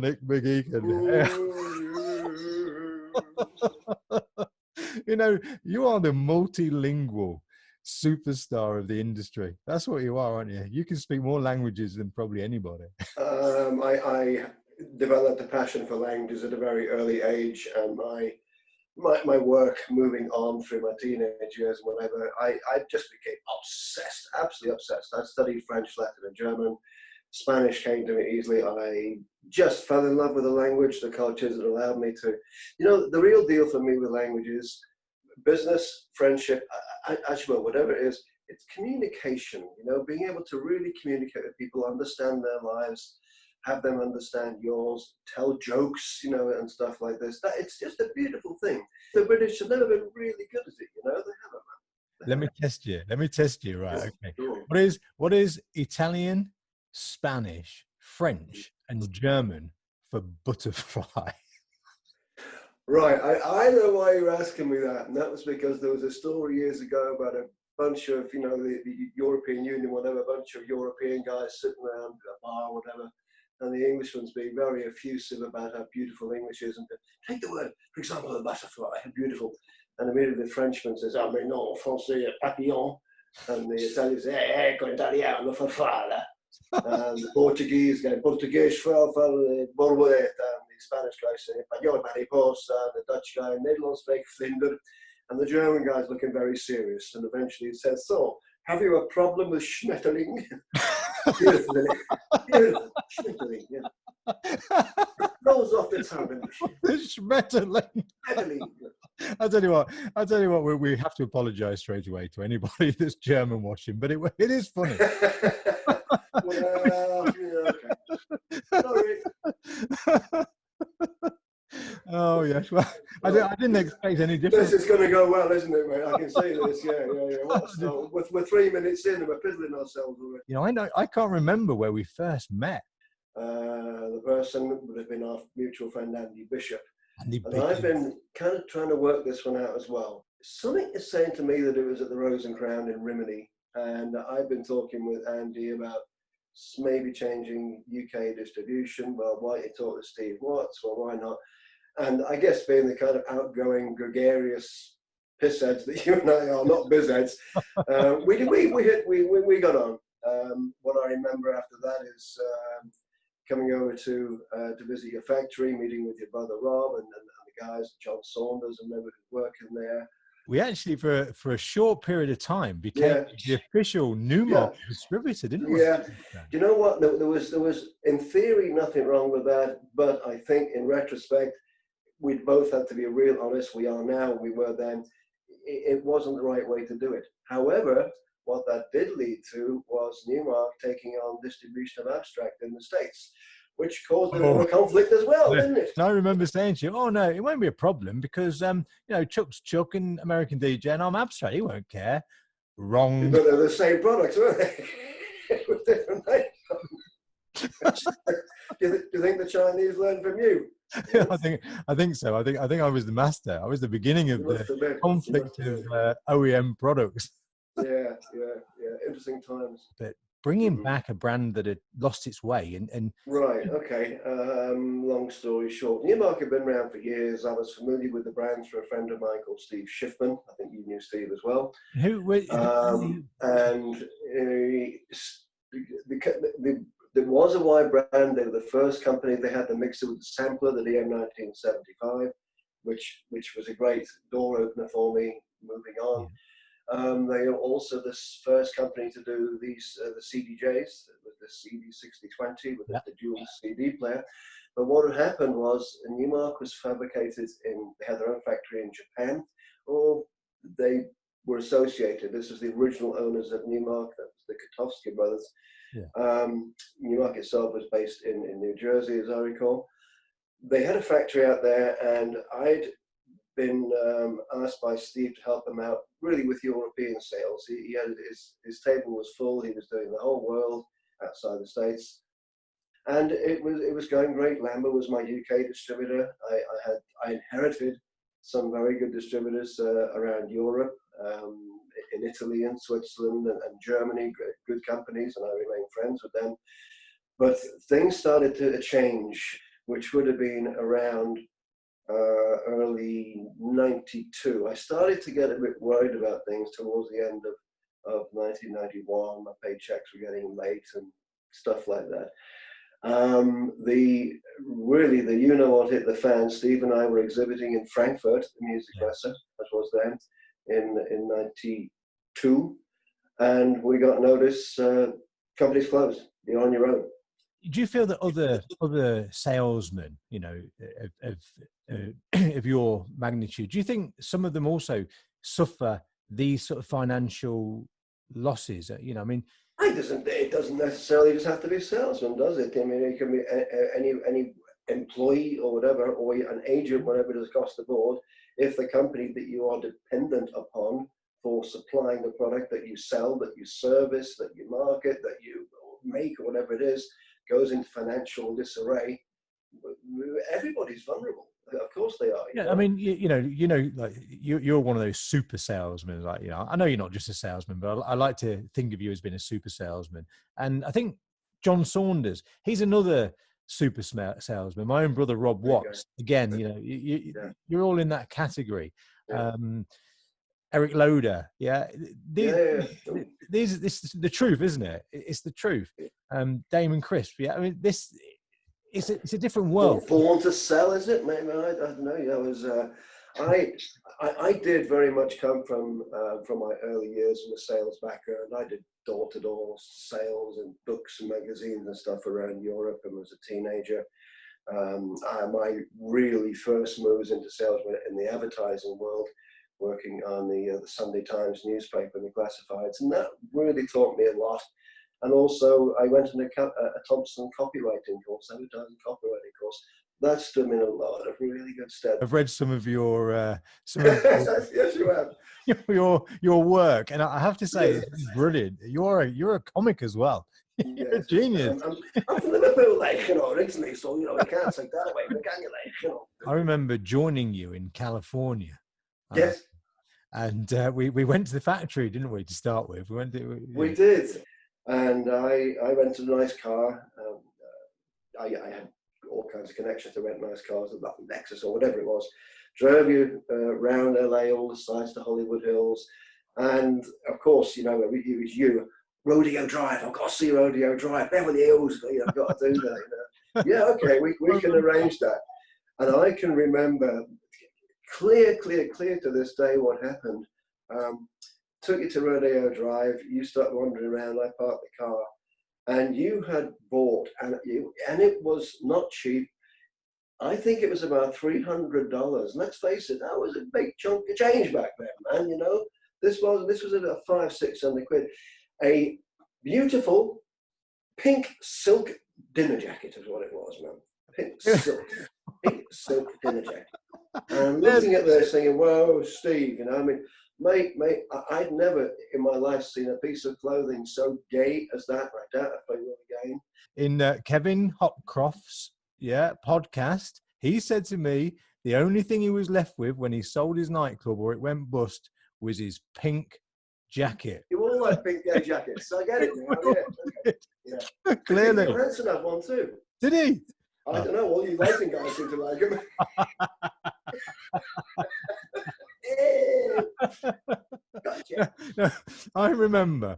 Nick McGeachin. You know, you are the multilingual superstar of the industry. That's what you are, aren't you? You can speak more languages than probably anybody. I developed a passion for languages at a very early age, and my work moving on through my teenage years and whatever, I just became obsessed, absolutely obsessed. I studied French, Latin, and German. Spanish came to me easily. I just fell in love with the language, the cultures that allowed me to, you know, the real deal for me with language is business, friendship, actually, whatever it is, it's communication, you know, being able to really communicate with people, understand their lives, have them understand yours, tell jokes, you know, and stuff like this. That it's just a beautiful thing. The British have never been really good at it, you know, they haven't. Let me test you. Let me test you. Right. Okay. What is Italian, Spanish, French, and German for butterfly? Right. I know why you're asking me that, and that was because there was a story years ago about a bunch of, you know, the European Union, whatever, a bunch of European guys sitting around a bar or whatever, and the Englishman's being very effusive about how beautiful English is, and take the word, for example, the butterfly, beautiful. And immediately the Frenchman says, "Ah, mais non, français, papillon." And the Italian says, "Ecco, italiano, farfalla." And the Portuguese guy, Portuguese, borboleta. And the Spanish guy saying, "Español, mariposa." The Dutch guy, Nederlands spreek vlinder. And the German guy's looking very serious. And eventually he says, "So, have you a problem with Schmetterling?" Beautiful, isn't it? Beautiful. Schmetterling, yeah. Rolls off the tongue. The Schmetterling. I'll tell you what, we have to apologise straight away to anybody that's German watching, but it is funny. Well, yeah, okay. Sorry. Oh yes, well, I didn't expect any different. This is going to go well, isn't it, mate? I can see this. Yeah. What, so we're 3 minutes in and we're piddling ourselves already. You know, I can't remember where we first met. The person would have been our mutual friend Andy Bishop. And I've been kind of trying to work this one out as well. Something is saying to me that it was at the Rose and Crown in Rimini, and I've been talking with Andy about maybe changing UK distribution. Well, why don't you talk to Steve Watts? Well, why not? And I guess being the kind of outgoing, gregarious pissheads that you and I are, not BizzHeadz, we got on. What I remember after that is coming over to visit your factory, meeting with your brother Rob and the guys, John Saunders, and everybody working there. We actually, for a short period of time, became the official Numark distributor, didn't we? Yeah. You know what? There was, in theory, nothing wrong with that, but I think in retrospect, we both had to be real honest. We are now, we were then. It wasn't the right way to do it. However, what that did lead to was Numark taking on distribution of Abstract in the States, which caused a bit of a conflict as well, didn't it? And I remember saying to you, "Oh no, it won't be a problem because you know, Chuck's Chuck and American DJ, and I'm Abstract. He won't care." Wrong. But they're the same products, weren't they? With different names. Do you think the Chinese learned from you? Yeah, I think so. I think I was the master. I was the beginning of the conflict of OEM products. Yeah. Interesting times. But bringing back a brand that had lost its way and right, okay. Long story short, Numark had been around for years. I was familiar with the brand through a friend of mine called Steve Schiffman. I think you knew Steve as well. There was a wide brand. They were the first company. They had the mixer with the sampler, the DM 1975, which was a great door opener for me moving on. They are also the first company to do these the CDJs with the CD6020 with the dual CD player. But what had happened was Numark was fabricated they had their own factory in Japan, or they were associated. This was the original owners of Numark, that was the Katowski brothers. Numark itself was based in New Jersey, as I recall. They had a factory out there, and I'd been asked by Steve to help him out really with European sales. He had his table was full. He was doing the whole world outside the States, and it was going great. Lambert was my UK distributor. I inherited some very good distributors around Europe, in Italy and Switzerland and Germany, good companies, and I remain friends with them. But things started to change which would have been around early 92. I started to get a bit worried about things towards the end of 1991. My paychecks were getting late and stuff like that. The you know what hit the fan. Steve and I were exhibiting in Frankfurt, the music messe, that was then in 92, and we got notice, company's closed, you're on your own. Do you feel that other salesmen, you know, of your magnitude, do you think some of them also suffer these sort of financial losses? You know, I mean, it doesn't necessarily just have to be a salesman, does it? I mean, it can be any employee or whatever, or an agent, whatever it is across the board. If the company that you are dependent upon for supplying the product that you sell, that you service, that you market, that you make, or whatever it is, goes into financial disarray, everybody's vulnerable. Of course they are. Yeah, I mean, you know, like you're one of those super salesmen. Like, you know, I know you're not just a salesman, but I like to think of you as being a super salesman. And I think John Saunders, he's another super salesman. My own brother Rob Watts, again, you know, you're all in that category. Yeah. Eric Loader, this is the truth, isn't it? It's the truth. Damon Crisp, I mean, it's a different world. Born to sell, is it? Maybe I don't know. That was I did very much come from my early years in the sales background. I did door-to-door sales and books and magazines and stuff around Europe, and was a teenager. My really first moves into sales were in the advertising world, working on the Sunday Times newspaper and the classifieds, and that really taught me a lot. And also, I went on a Thompson copywriting course, advertising copywriting course. That stood me in a lot of really good stead. I've read some of your yes, you have. your work, and I have to say, it's brilliant. You're a comic as well. You're a genius. I'm from Liverpool, like, you know, originally, so you know we can't take that away, can you, like, you know? I remember joining you in California. Yes. And we went to the factory, didn't we, to start with? We did. And I rented a nice car. I had all kinds of connections to rent nice cars, like Lexus or whatever it was. Drove you around LA, all the sites to Hollywood Hills. And of course, you know, it was you, Rodeo Drive. I've got to see Rodeo Drive, Beverly Hills. You know, I've got to do that. You know? Yeah, okay, we can arrange that. And I can remember clear to this day what happened. Took you to Rodeo Drive, you start wandering around, I parked the car, and you had bought, and it was not cheap. I think it was about $300. Let's face it, that was a big chunk of change back then, man, you know? This was about $500-600. A beautiful pink silk dinner jacket is what it was, man. Pink silk dinner jacket. And I'm looking at this thinking, whoa, Steve, you know, I mean, Mate, I'd never in my life seen a piece of clothing so gay as that. I doubt if I will again. In Kevin Hopcroft's podcast, he said to me the only thing he was left with when he sold his nightclub or it went bust was his pink jacket. You all like pink gay jackets, so I get it now. Yeah. Clearly. Hanson had one too. Did he? I don't know. All you lighting guys seem to like him. Gotcha. No, I remember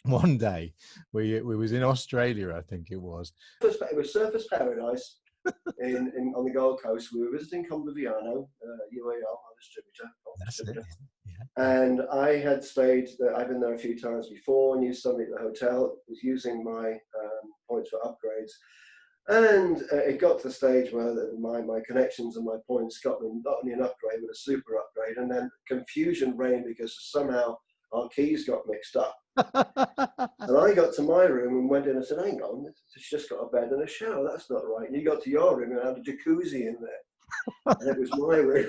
one day we was in Australia, I think it was. It was Surfers Paradise on the Gold Coast. We were visiting Conviviano, UAL, our distributor. That's it. Yeah. And I had stayed there. I've been there a few times before, and used somebody at the hotel. Was using my points for upgrades. And it got to the stage where my connections and my points got me not only an upgrade, but a super upgrade. And then confusion reigned because somehow our keys got mixed up. And I got to my room and went in and said, hang on, it's just got a bed and a shower. That's not right. And you got to your room and had a jacuzzi in there. And it was my room.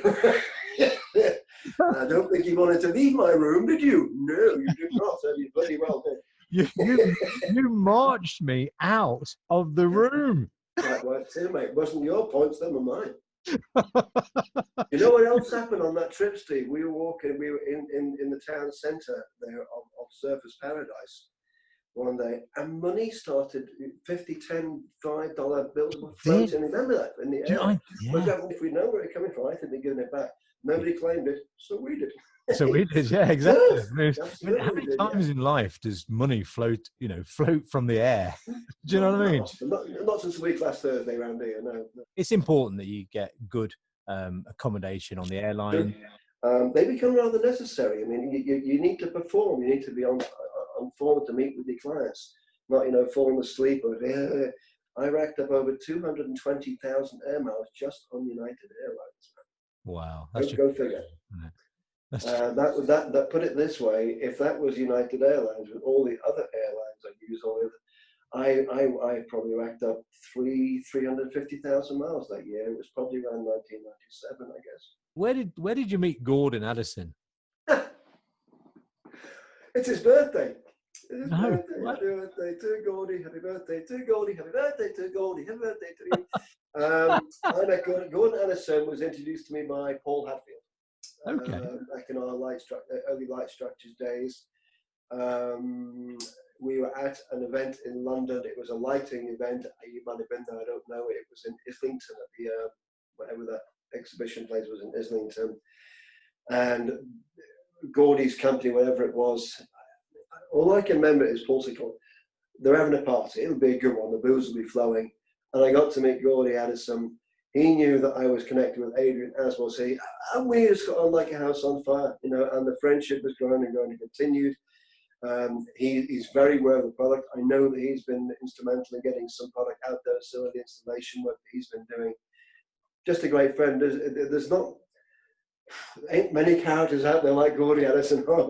I don't think you wanted to leave my room, did you? No, you did not. You bloody well did. You marched me out of the room. That worked too, mate. It wasn't your points, them were mine. You know what else happened on that trip, Steve? We were walking, we were in the town centre there of Surfers Paradise. one day, and money started, 50, 10, $5 bills were Did floating. Remember that in the air? yeah. If we know where it's coming from, I think they're giving it back. Nobody claimed it, so we did. So we did, yeah, exactly. Yes, I mean, how many times in life does money float, float from the air? Do you know what I mean? Not since the week last Thursday around here, no. It's important that you get good accommodation on the airline. They become rather necessary. I mean, you need to perform. You need to be on form to meet with your clients, not falling asleep. I racked up over 220,000 air miles just on United Airlines. Wow, Go figure. That put it this way: if that was United Airlines with all the other airlines I use, I probably racked up 350,000 miles that year. It was probably around 1997, I guess. Where did you meet Gordon Addison? It's his birthday. It's his No, birthday. what? Happy birthday to Gordy. Happy birthday to Gordy. Happy birthday to Gordy. Happy birthday to you. I met Gordon Addison was introduced to me by Paul Hadfield. Okay. Back in our early Light Structures days. We were at an event in London. It was a lighting event. You might have been there. I don't know. It was in Islington at the whatever that exhibition place was in Islington, and Gordy's company, whatever it was. All I can remember is Paul said, "They're having a party. It'll be a good one. The booze will be flowing." And I got to meet Gordy Addison. He knew that I was connected with Adrian as well. So and we just got on like a house on fire, and the friendship was growing and continued. He's very aware of the product. I know that he's been instrumental in getting some product out there, so the installation work that he's been doing. Just a great friend. Ain't many characters out there like Gordy Addison. Not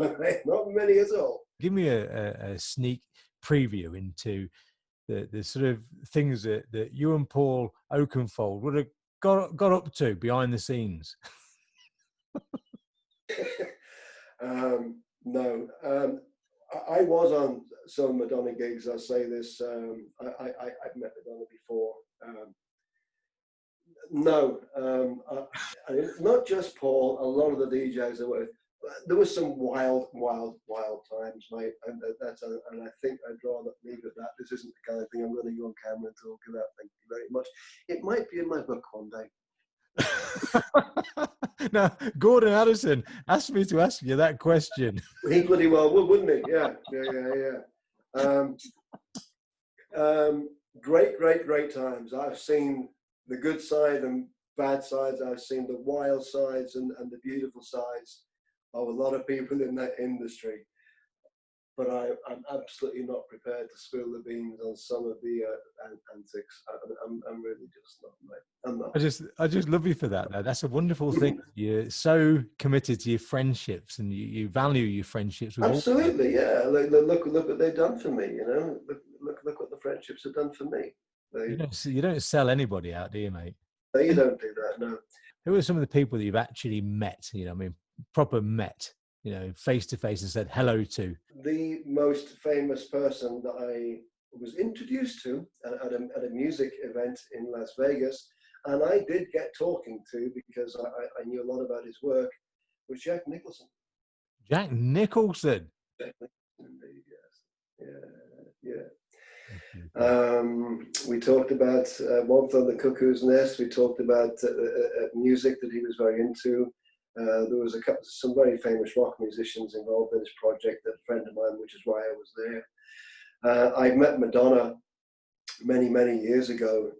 many at all. Give me a sneak preview into the sort of things that you and Paul Oakenfold would have got up to behind the scenes. No. I was on some Madonna gigs. I'll say this. I've met Madonna before. No, not just Paul. A lot of the DJs that were. There was some wild times, mate, and I think I'd rather leave it at that. This isn't the kind of thing I'm going to go on camera and talk about. Thank you very much. It might be in my book one day. Now, Gordon Addison asked me to ask you that question. He bloody well would, wouldn't he? Yeah. Great times. I've seen the good side and bad sides. I've seen the wild sides and the beautiful sides of a lot of people in that industry. But I'm absolutely not prepared to spill the beans on some of the antics. I'm really just not, mate. I'm not. I just love you for that. Though. That's a wonderful thing. You're so committed to your friendships, and you value your friendships. With absolutely, yeah. Look what they've done for me. Look what the friendships have done for me. You don't sell anybody out, do you, mate? No, you don't do that. No. Who are some of the people that you've actually met? Proper met. Face to face and said hello to? The most famous person that I was introduced to at a music event in Las Vegas, and I did get talking to because I knew a lot about his work, was Jack Nicholson. Jack Nicholson? Jack Nicholson, yes. Yeah. We talked about One Flew Over the Cuckoo's Nest. We talked about music that he was very into. There was some very famous rock musicians involved in this project. A friend of mine, which is why I was there. I met Madonna many years ago.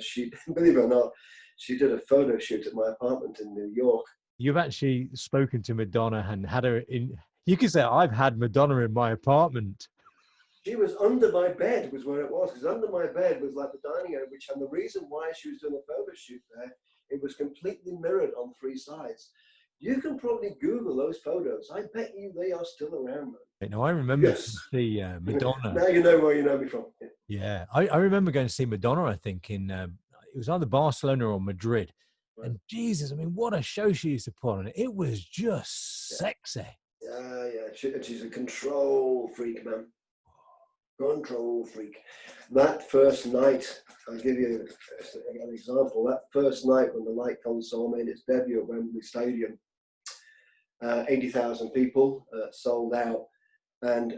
She, believe it or not, she did a photo shoot at my apartment in New York. You've actually spoken to Madonna and had her in. You could say I've had Madonna in my apartment. She was under my bed, was where it was, because under my bed was like the dining area, and the reason why she was doing a photo shoot there, it was completely mirrored on 3 sides. You can probably Google those photos. I bet you they are still around, man. I remember the Madonna. Now you know where you know me from. Yeah, I remember going to see Madonna, I think, in it was either Barcelona or Madrid. Right. And Jesus, what a show she used to put on. It was just sexy. Yeah. She's a control freak, man. Control freak. That first night, I'll give you an example. That first night when the LiteConsole made its debut at Wembley Stadium, 80,000 people, sold out, and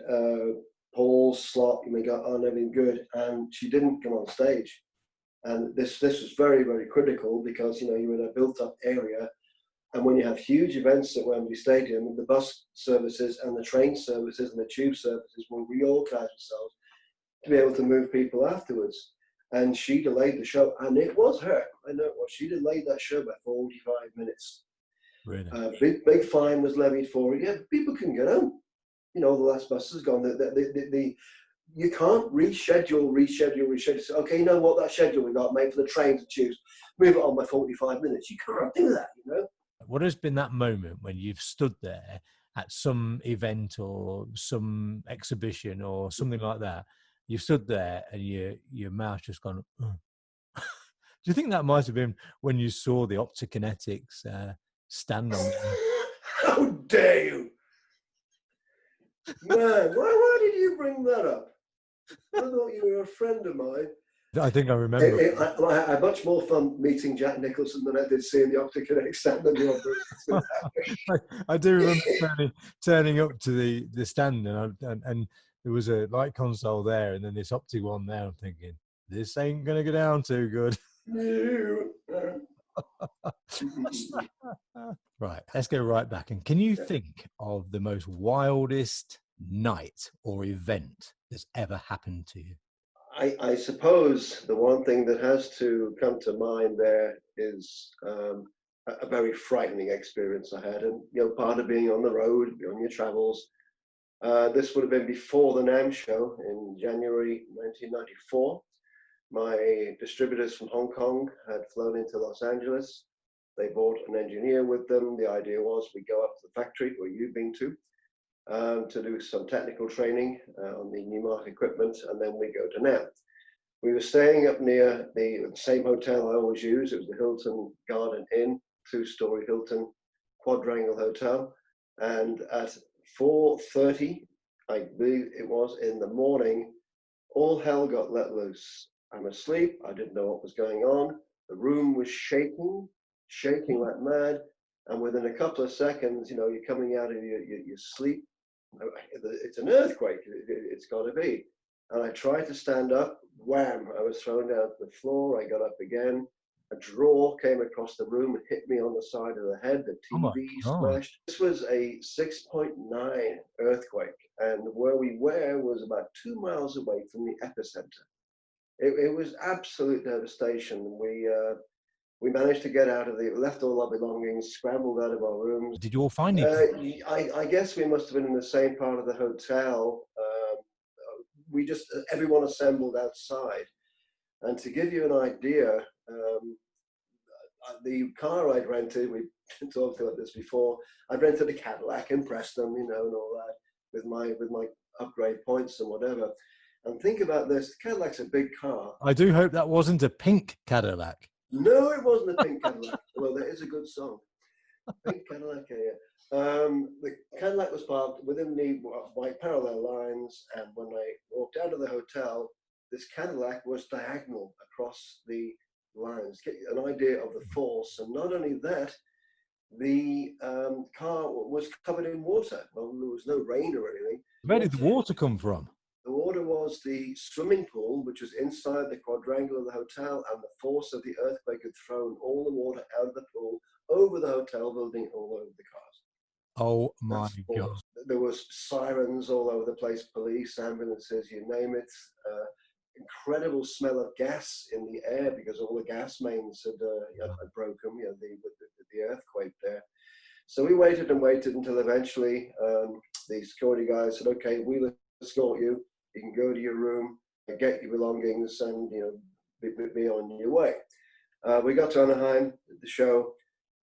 Paul's slot, and we got on everything good, and she didn't come on stage. And this was very, very critical because, you know, you're in a built-up area, and when you have huge events at Wembley Stadium, the bus services and the train services and the tube services will reorganize themselves to be able to move people afterwards. And she delayed the show, and it was her. I know it was. She delayed that show by 45 minutes. Really? Big fine was levied for it. Yeah, people can get home. You know, the last bus has gone. You can't reschedule. So, okay, you know what? That schedule we got made for the trains and tubes, move it on by 45 minutes. You can't do that, you know? What has been that moment when you've stood there at some event or some exhibition or something like that? You've stood there and your mouth just gone, oh. Do you think that might have been when you saw the Optokinetics stand on there? How dare you! Man, why did you bring that up? I thought you were a friend of mine. I think I remember. I had much more fun meeting Jack Nicholson than I did seeing the Optokinetics stand on the opera. I do remember turning up to the stand, and there was a LiteConsole there, and then this optic one there. I'm thinking, this ain't gonna go down too good. Right, let's go right back. And can you think of the most wildest night or event that's ever happened to you? I suppose the one thing that has to come to mind there is a very frightening experience I had. And, you know, part of being on the road, on your travels, this would have been before the NAMM show in January 1994. My distributors from Hong Kong had flown into Los Angeles. They brought an engineer with them. The idea was we go up to the factory where you've been to do some technical training on the Numark equipment, and then we go to NAMM. We were staying up near the same hotel I always use. It was the Hilton Garden Inn, 2-story Hilton quadrangle hotel. And at 4:30, I believe it was, in the morning, all hell got let loose. I'm asleep. I didn't know what was going on. The room was shaking like mad. And within a couple of seconds, you know, you're coming out of your sleep. It's an earthquake. It's got to be. And I tried to stand up. Wham! I was thrown down to the floor. I got up again. A drawer came across the room and hit me on the side of the head. The TV smashed. This was a 6.9 earthquake, and where we were was about 2 miles away from the epicenter. It was absolute devastation. We managed to get out of left all our belongings, scrambled out of our rooms. Did you all find it? I guess we must have been in the same part of the hotel. Everyone assembled outside. And to give you an idea, the car I'd rented, we talked about this before, I'd rented a Cadillac in Preston, you know, and all that, with my upgrade points and whatever. And think about this, Cadillac's a big car. I do hope that wasn't a pink Cadillac. No, it wasn't a pink Cadillac. Well, there is a good song. Pink Cadillac, yeah. The Cadillac was parked within the white parallel lines, and when I walked out of the hotel, this Cadillac was diagonal across the lines. Get an idea of the force, and not only that, the car was covered in water. Well, there was no rain or anything. Where did the water come from? The water was the swimming pool, which was inside the quadrangle of the hotel, and the force of the earthquake had thrown all the water out of the pool, over the hotel building, all over the cars. Oh my God. There was sirens all over the place, police, ambulances, you name it. Incredible smell of gas in the air because all the gas mains had broken, you know, the earthquake there. So we waited and waited until eventually the security guys said, okay, we'll escort you. You can go to your room, get your belongings, and, you know, be on your way. We got to Anaheim, the show,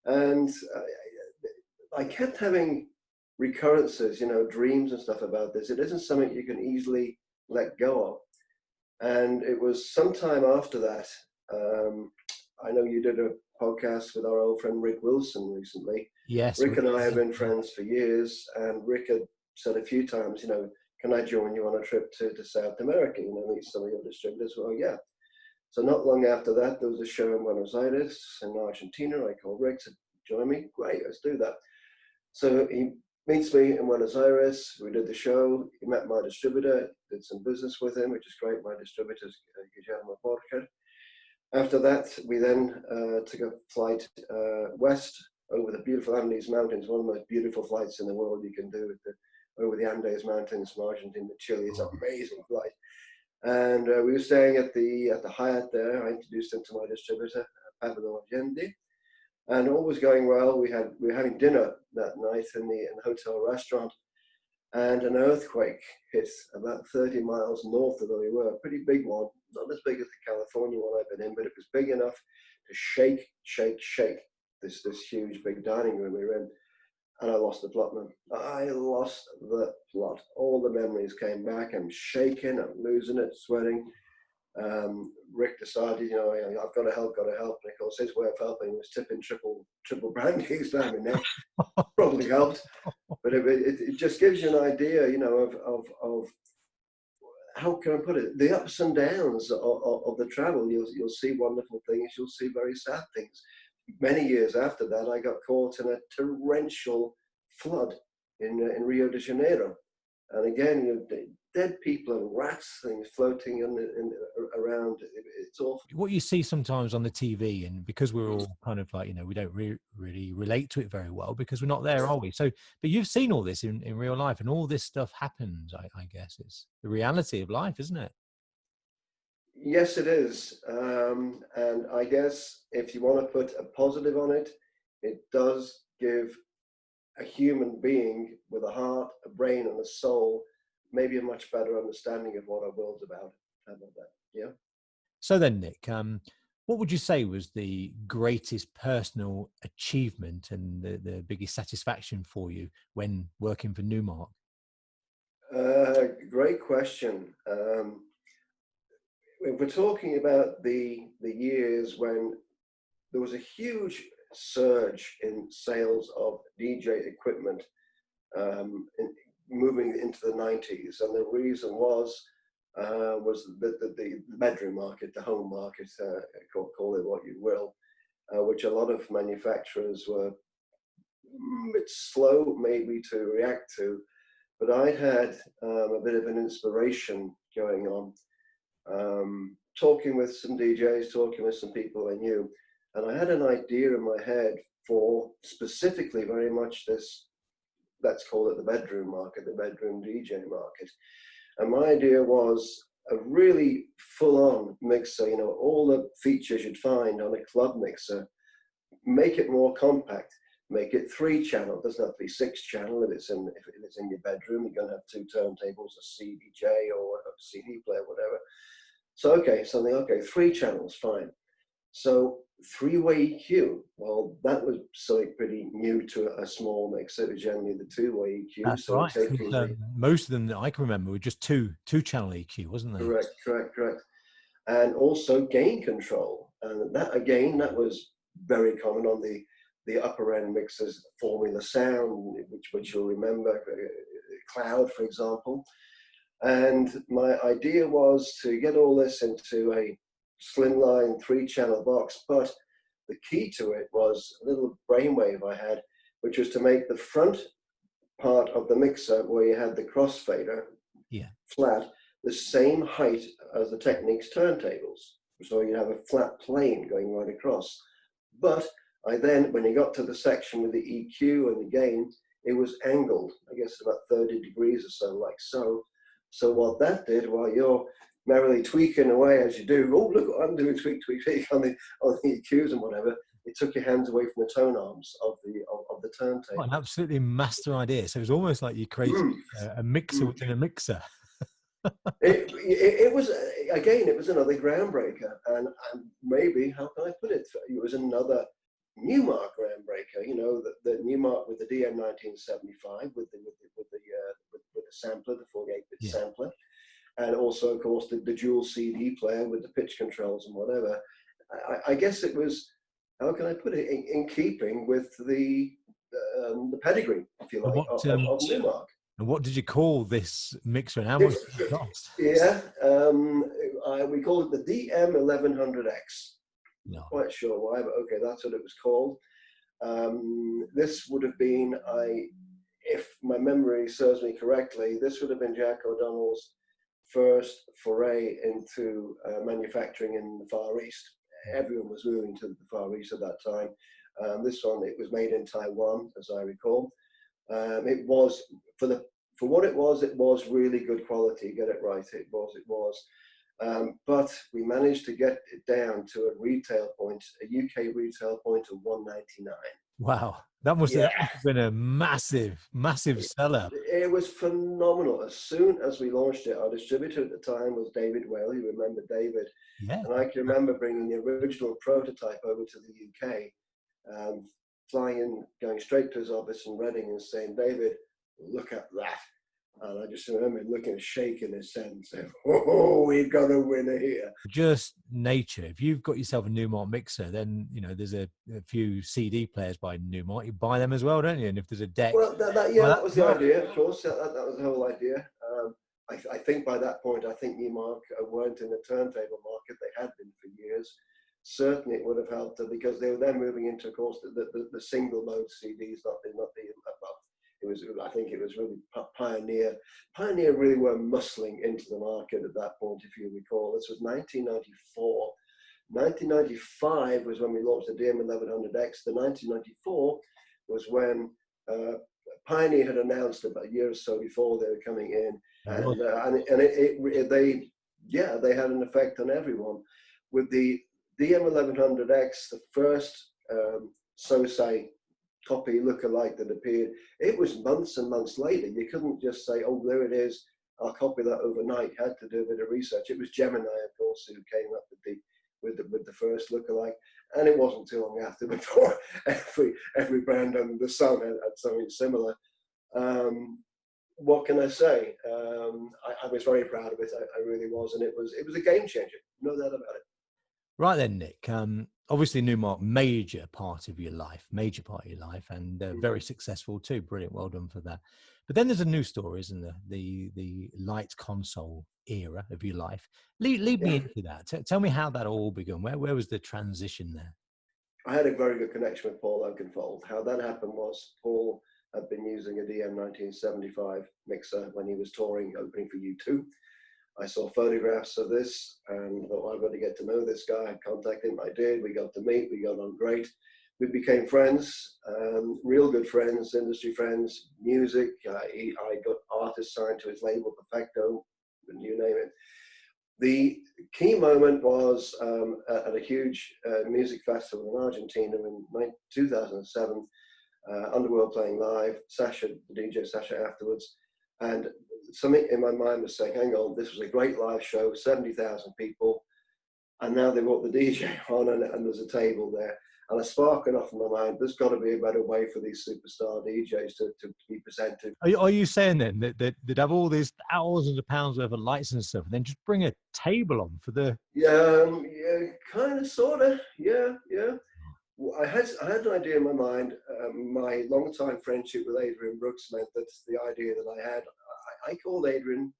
and I kept having recurrences, you know, dreams and stuff about this. It isn't something you can easily let go of. And it was sometime after that, I know you did a podcast with our old friend Rick Wilson recently. Yes. Rick and I have been friends for years, and Rick had said a few times, you know, can I join you on a trip to South America, you know, meet some of your distributors? Well, yeah. So not long after that, there was a show in Buenos Aires in Argentina. I called Rick, said, join me? Great, let's do that. So he meets me in Buenos Aires. We did the show. He met my distributor, did some business with him, which is great. My distributor's Guillermo Borja. After that, we then took a flight west over the beautiful Andes Mountains, one of the most beautiful flights in the world you can do over the Andes Mountains from Argentina to Chile. It's an amazing flight. And we were staying at the Hyatt there. I introduced him to my distributor, Pablo Allende. And all was going well. We were having dinner that night in the hotel restaurant, and an earthquake hit about 30 miles north of where we were. A pretty big one, not as big as the California one I've been in, but it was big enough to shake this huge big dining room we were in. And I lost the plot, man. I lost the plot. All the memories came back. I'm shaking, I'm losing it, sweating. Rick decided, I've got to help. And of course, his way of helping was tipping triple brandies down my neck. Probably helped, but it just gives you an idea, of how can I put it? The ups and downs of the travel. You'll see wonderful things. You'll see very sad things. Many years after that, I got caught in a torrential flood in Rio de Janeiro, and again, dead people and rats, things floating around. It's awful. What you see sometimes on the TV, and because we're all kind of like, we don't really relate to it very well because we're not there, are we? So, but you've seen all this in real life, and all this stuff happens. I guess it's the reality of life, isn't it? Yes, it is. And I guess if you want to put a positive on it, it does give a human being with a heart, a brain, and a soul maybe a much better understanding of what our world's about. How about that? Yeah. So then, Nick, what would you say was the greatest personal achievement and the biggest satisfaction for you when working for Numark? Great question. We're talking about the years when there was a huge surge in sales of DJ equipment, moving into the 90s, and the reason was the bedroom market, the home market, call it what you will, which a lot of manufacturers were a bit slow maybe to react to, but I had a bit of an inspiration going on, talking with some DJs, talking with some people I knew, and I had an idea in my head for specifically very much this, let's call it the bedroom market, the bedroom DJ market. And my idea was a really full-on mixer, all the features you'd find on a club mixer, make it more compact, make it 3-channel, doesn't have to be 6-channel if it's in your bedroom. You're going to have 2 turntables, a CDJ or a CD player, whatever. So, 3 channels, fine. So 3-way EQ, well, that was something pretty new to a small mixer. It was generally the 2-way EQ. That's so right. Most of them that I can remember were just two-channel EQ, wasn't they? Correct. And also gain control. And that was very common on the upper end mixers, Formula Sound, which you'll remember, Cloud, for example. And my idea was to get all this into a slimline 3-channel box, but the key to it was a little brainwave I had, which was to make the front part of the mixer where you had the crossfader flat the same height as the Technics turntables, so you have a flat plane going right across. But I then, when you got to the section with the EQ and the gain, it was angled, I guess about 30 degrees or so, like so. So what that did, while you're merrily tweaking away as you do, oh, look what I'm doing, tweak on the EQs and whatever, it took your hands away from the tone arms of the turntable. An absolutely master idea. So it was almost like you created a mixer within a mixer. It was, again, it was another groundbreaker, and maybe, how can I put it? It was another Numark groundbreaker. The Numark with the DM 1975 with the sampler, the 48-bit sampler. And also, of course, the dual CD player with the pitch controls and whatever. I guess it was, how can I put it, in keeping with the pedigree, if you like, of Numark. And what did you call this mixer, and how much did it cost? Yeah, we called it the DM 1100X. No. Not quite sure why, but okay, that's what it was called. This would have been, if my memory serves me correctly, this would have been Jack O'Donnell's first foray into manufacturing in the Far East. Everyone was moving to the Far East at that time. This one, it was made in Taiwan, as I recall. It was, for what it was really good quality. Get it right, it was. But we managed to get it down to a retail point, a UK retail point of £1.99. Wow, that must have been a massive seller. It was phenomenal. As soon as we launched it, our distributor at the time was David Whale. You remember David? Yeah. And I can remember bringing the original prototype over to the UK, flying in, going straight to his office in Reading and saying, "David, look at that." And I just remember looking and shaking his head and saying, "Oh, we've got a winner here." Just nature. If you've got yourself a Numark mixer, then there's a few CD players by Numark. You buy them as well, don't you? And if there's a deck, well, that was the idea. Of course, that was the whole idea. I think by that point, I think Numark weren't in the turntable market. They had been for years. Certainly, it would have helped them because they were then moving into, of course, the single mode CDs, not the above. I think it was really Pioneer. Pioneer really were muscling into the market at that point, if you recall. This was 1994. 1995 was when we launched the DM1100X. The 1994 was when Pioneer had announced about a year or so before they were coming in, and they had an effect on everyone. With the DM1100X, the first Sosai copy look-alike that appeared, it was months and months later. You couldn't just say, "Oh, there it is, I'll copy that overnight." You had to do a bit of research. It was Gemini, of course, who came up with the first look-alike, and it wasn't too long after before every brand under the sun had something similar. What can I say? I was very proud of it. I really was, and it was a game changer, no doubt about it. Right then, Nick. Obviously, Numark, major part of your life, and very successful too. Brilliant, well done for that. But then there's a new story, isn't there? The LiteConsole era of your life. Lead me into that. Tell me how that all began. Where was the transition there? I had a very good connection with Paul Oakenfold. How that happened was Paul had been using a DM 1975 mixer when he was touring, opening for U2. I saw photographs of this and thought, I've got to get to know this guy. I contacted him. I did. We got to meet. We got on great. We became friends, real good friends, industry friends, music. I got artists signed to his label, Perfecto, and you name it. The key moment was at a huge music festival in Argentina in 2007, Underworld playing live, Sasha, the DJ Sasha afterwards, and something in my mind was saying, hang on, this was a great live show, 70,000 people, and now they brought the DJ on and there's a table there. And a spark went off in my mind, there's got to be a better way for these superstar DJs to be presented. Are you saying then that they'd have all these thousands of pounds worth of lights and stuff, and then just bring a table on for the... Yeah, kind of, sort of, yeah. Well, I had an idea in my mind. My long-time friendship with Adrain Brooks meant that the idea that I had, I called Adrain,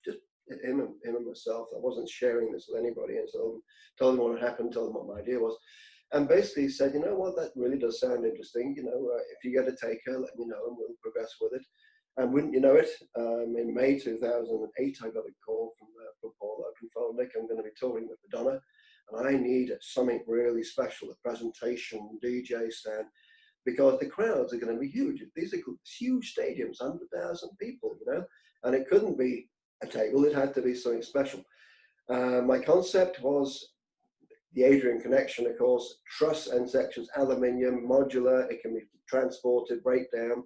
just him and myself. I wasn't sharing this with anybody, and so told him what had happened, told him what my idea was, and basically said, you know what, that really does sound interesting. If you get a taker, let me know, and we'll progress with it. And wouldn't you know it, in May 2008, I got a call from Paul Oakenfold. Nick, I'm going to be touring with Madonna, and I need something really special, a presentation, DJ stand, because the crowds are going to be huge. These are huge stadiums, 100,000 people, and it couldn't be a table, it had to be something special. My concept was the Adrain connection, of course, truss end sections, aluminium, modular, it can be transported, breakdown.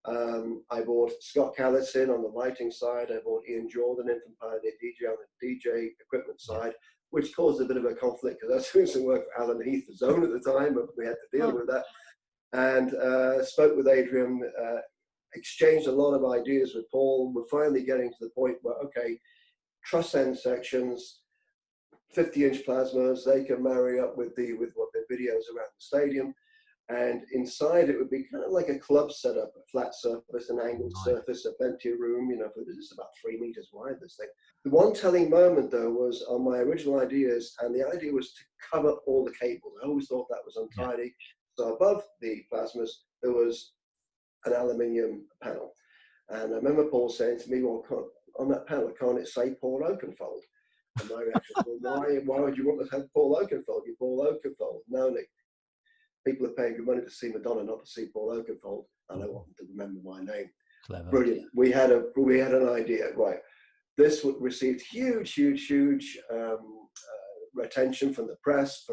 I bought Scott Callison on the lighting side. I bought Ian Jordan in from Pioneer DJ on the DJ equipment side, which caused a bit of a conflict because I was doing some work for Alan Heath, the Zone at the time, but we had to deal with that. And spoke with Adrian, exchanged a lot of ideas with Paul. We're finally getting to the point where, okay, truss end sections, 50-inch plasmas, they can marry up with what the videos around the stadium. And inside it would be kind of like a club setup, a flat surface, an angled surface, a plenty of room, this is about 3 meters wide, this thing. The one telling moment though was on my original ideas, and the idea was to cover all the cables. I always thought that was untidy. So above the plasmas, there was an aluminium panel. And I remember Paul saying to me, well, on that panel, can't it say Paul Oakenfold? And my reaction was, well, why would you want to have Paul Oakenfold? You're Paul Oakenfold. No, Nick, people are paying good money to see Madonna, not to see Paul Oakenfold. And I want them to remember my name. Clever. Brilliant. We had an idea, right? This received huge attention from the press.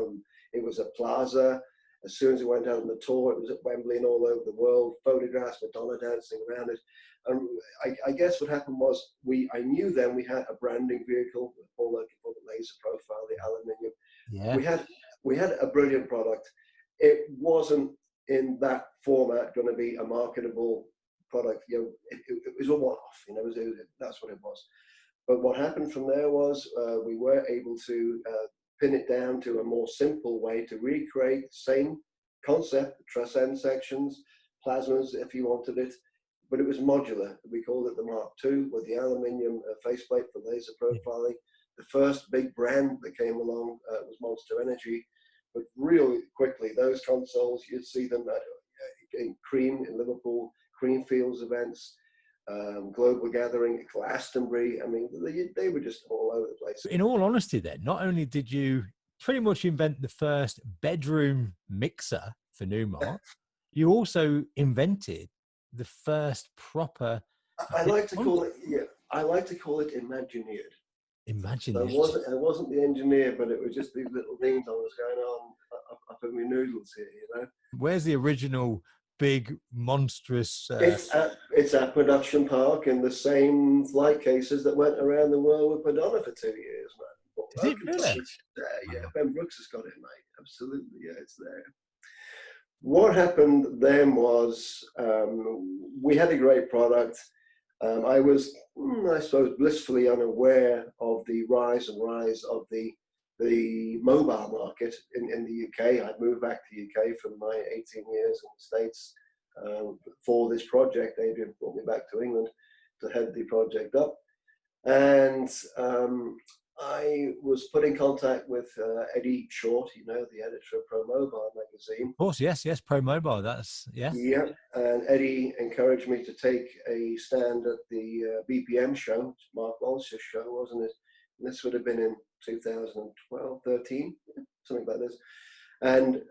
It was a plaza. As soon as it went out on the tour, it was at Wembley and all over the world. Photographs, Madonna dancing around it. And I guess what happened was I knew then we had a branding vehicle with Paul Oakenfold, the laser profile, the aluminium. Yeah. We had a brilliant product. It wasn't in that format going to be a marketable product. It was a one-off. That's what it was. But what happened from there was we were able to pin it down to a more simple way to recreate the same concept, truss end sections, plasmas if you wanted it, but it was modular. We called it the Mark II with the aluminium faceplate for laser profiling. The first big brand that came along was Monster Energy, but really quickly, those consoles, you'd see them in Cream in Liverpool, Creamfields events, Global Gathering, Glastonbury. I mean, they were just all over the place. In all honesty, then, not only did you pretty much invent the first bedroom mixer for Numark, you also invented the first proper. I like to call it Imagineered. Imagineered. So I wasn't the engineer, but it was just these little things I was going on up in my noodles here, Where's the original big monstrous? It's at Production Park in the same flight cases that went around the world with Madonna for 2 years, man. Is it really? Yeah, Ben Brooks has got it, mate. Absolutely, yeah, it's there. What happened then was we had a great product. I was, I suppose, blissfully unaware of the rise of the mobile market in the UK. I'd moved back to the UK from my 18 years in the States for this project. Adrian brought me back to England to head the project up. And I was put in contact with Eddie Short, the editor of Pro Mobile magazine. Of course, yes, Pro Mobile, that's, yeah. Yeah, and Eddie encouraged me to take a stand at the BPM show, Mark Walsh's show, wasn't it? And this would have been in 2012, 13, something like this. And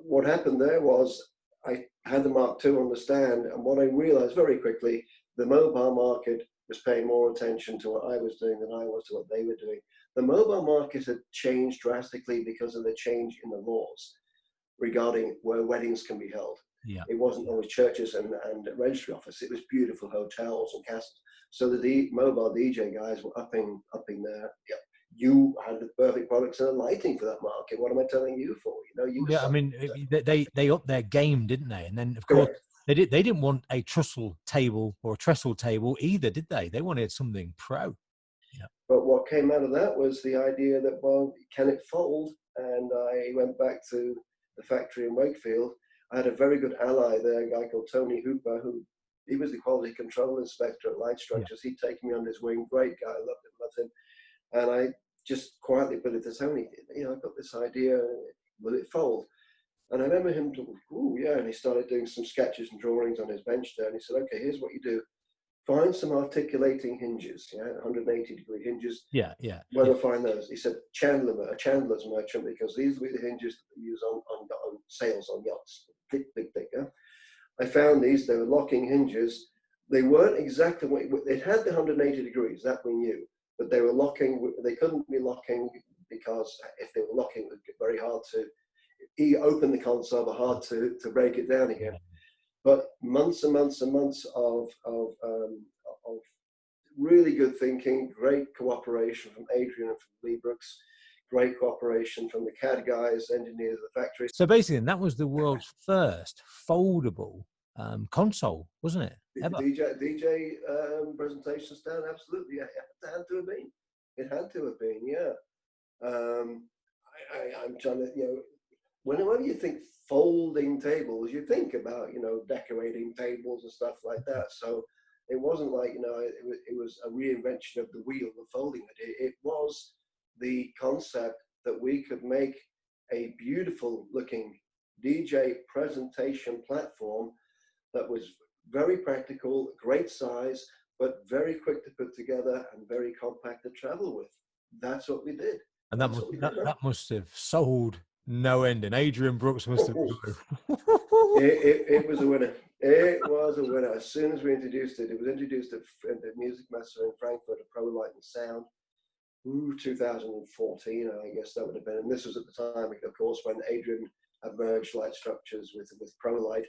what happened there was I had the Mark II on the stand, and what I realized very quickly, the mobile market was paying more attention to what I was doing than I was to what they were doing. The mobile market had changed drastically because of the change in the laws regarding where weddings can be held. Yeah. It wasn't always churches and registry office. It was beautiful hotels and castles. So the mobile DJ guys were upping there. Yeah, you had the perfect products and the lighting for that market. What am I telling you for? Yeah, I mean, they upped their game, didn't they? And then, of course, they didn't want a trestle table or a trestle table either, did they? They wanted something pro. Yeah. But what came out of that was the idea that, well, can it fold? And I went back to the factory in Wakefield. I had a very good ally there, a guy called Tony Hooper, he was the quality control inspector at Light Structures. Yeah. He'd taken me under his wing, great guy, loved him. And I just quietly put it to Tony, I've got this idea, will it fold? And I remember him, and he started doing some sketches and drawings on his bench there. And he said, okay, here's what you do. Find some articulating hinges, 180-degree hinges. Yeah. Where do I find those? He said, Chandler's merchant, because these will be the hinges that we use on sails on yachts. Thick, yeah. I found these, they were locking hinges. They weren't exactly what it had the 180 degrees, that we knew, but they were locking, they couldn't be locking because if they were locking, it would be very hard to open the console, but hard to break it down again. But months and months and months of really good thinking, great cooperation from Adrain and from Lee Brooks, great cooperation from the CAD guys, engineers of the factory. So basically, that was the world's first foldable console, wasn't it? Ever? DJ presentation stand, absolutely. Yeah, it had to have been. It had to have been, yeah. I'm trying to, whenever you think folding tables, you think about, decorating tables and stuff like that. So it wasn't like, it was a reinvention of the wheel, the folding. It was the concept that we could make a beautiful looking DJ presentation platform that was very practical, great size, but very quick to put together and very compact to travel with. That's what we did. And that must have sold no end. And Adrian Brooks must have. It was a winner. It was a winner. As soon as we introduced it, it was introduced at the Music Master in Frankfurt, at Pro Light and Sound. 2014, I guess that would have been. And this was at the time, of course, when Adrian had merged Light Structures with Pro Light,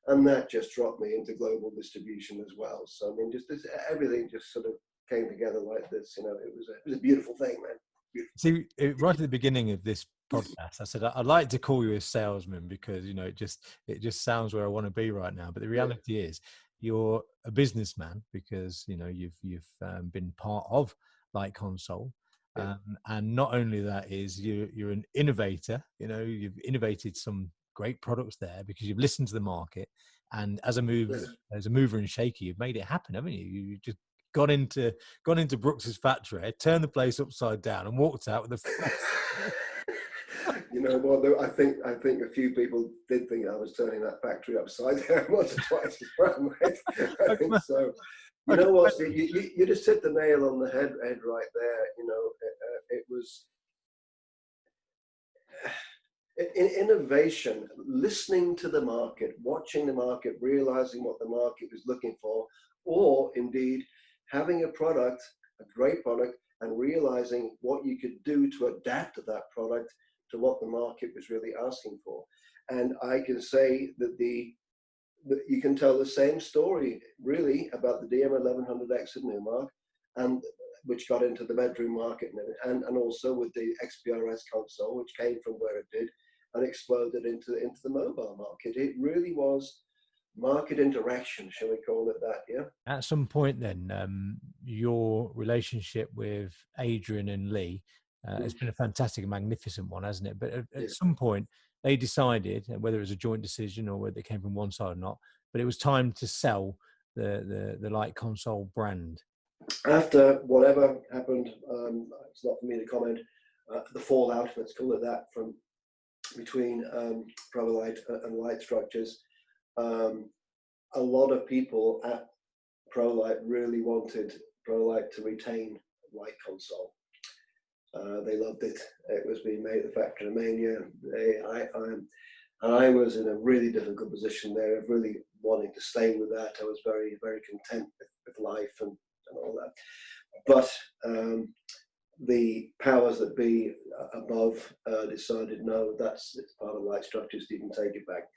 and that just dropped me into global distribution as well. So I mean, just everything just sort of came together like this. You know, it was a beautiful thing, man. Beautiful. See, right at the beginning of this podcast, I said I'd like to call you a salesman because, you know, it just sounds where I want to be right now. But the reality is, you're a businessman because, you know, you've been part of LiteConsole. And not only that is you're an innovator. You know, you've innovated some great products there because you've listened to the market, and as a mover and shaker, you've made it happen, haven't you? You just gone into Brooks's factory, turned the place upside down, and walked out with a. You know what? I think a few people did think I was turning that factory upside down once or twice as well, mate. I think so. You know what? You just hit the nail on the head right there. You know, it was in innovation, listening to the market, watching the market, realizing what the market was looking for, or indeed having a product, a great product, and realizing what you could do to adapt to that product to what the market was really asking for. And I can say that you can tell the same story really about the DM1100X at Numark, and which got into the bedroom market, and also with the XPRS console, which came from where it did and exploded into the mobile market. It really was market interaction, shall we call it that? Yeah. At some point, then, your relationship with Adrain and Lee has been a fantastic and magnificent one, hasn't it? But at some point, they decided, whether it was a joint decision or whether it came from one side or not, but it was time to sell the LiteConsole brand. After whatever happened, it's not for me to comment. The fallout, let's call it that, from between Pro Light and Light Structures. A lot of people at Pro Light really wanted Pro Light to retain LiteConsole. They loved it. It was being made at the factory in Romania. I was in a really difficult position there of really wanting to stay with that. I was very, very content with life and all that. But the powers that be above decided, no, it's part of Light Structures, you can take it back.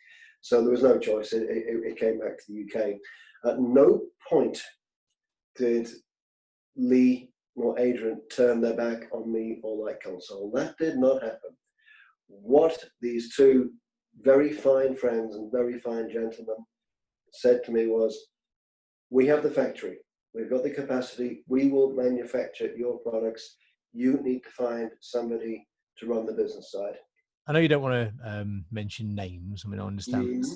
So there was no choice. It came back to the UK. At no point did Lee or Adrain turn their back on me or LiteConsole. That did not happen. What these two very fine friends and very fine gentlemen said to me was, we have the factory, we've got the capacity, we will manufacture your products. You need to find somebody to run the business side. I know you don't want to mention names. I mean, I understand.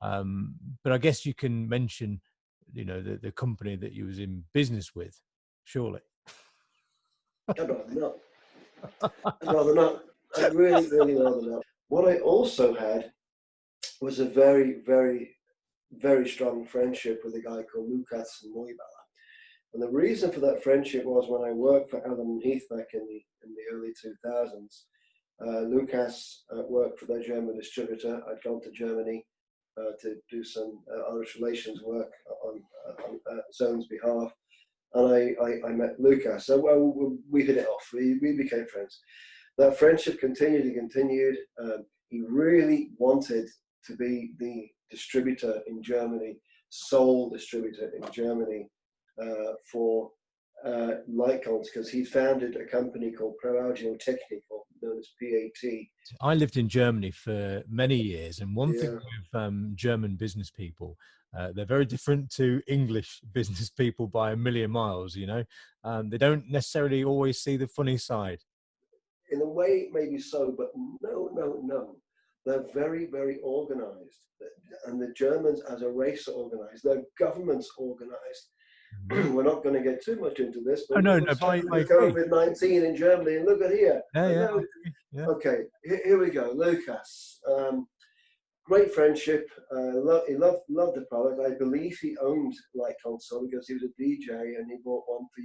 But I guess you can mention, you know, the company that you was in business with, surely. I'd rather not. I'd rather not. I'd really, really rather not. What I also had was a very, very, very strong friendship with a guy called Lukas Neubauer. And the reason for that friendship was when I worked for Allen & Heath back in the early 2000s. Lukas worked for their German distributor. I'd gone to Germany to do some Irish relations work on Zone's behalf. And I met Lukas. So, well, we hit it off. We became friends. That friendship continued and continued. He really wanted to be the distributor in Germany, sole distributor in Germany for LiteConsole, because he founded a company called Pro Audio Technical, known as PAT. I lived in Germany for many years, and one thing with German business people, they're very different to English business people by a million miles. You know, they don't necessarily always see the funny side. In a way, maybe so, but no. They're very, very organized, and the Germans, as a race, are organized. Their government's organized. We're not going to get too much into this, but COVID-19 in Germany, and look at here. Yeah. Okay, here we go. Lukas, great friendship. He loved the product. I believe he owned LiteConsole because he was a DJ and he bought one for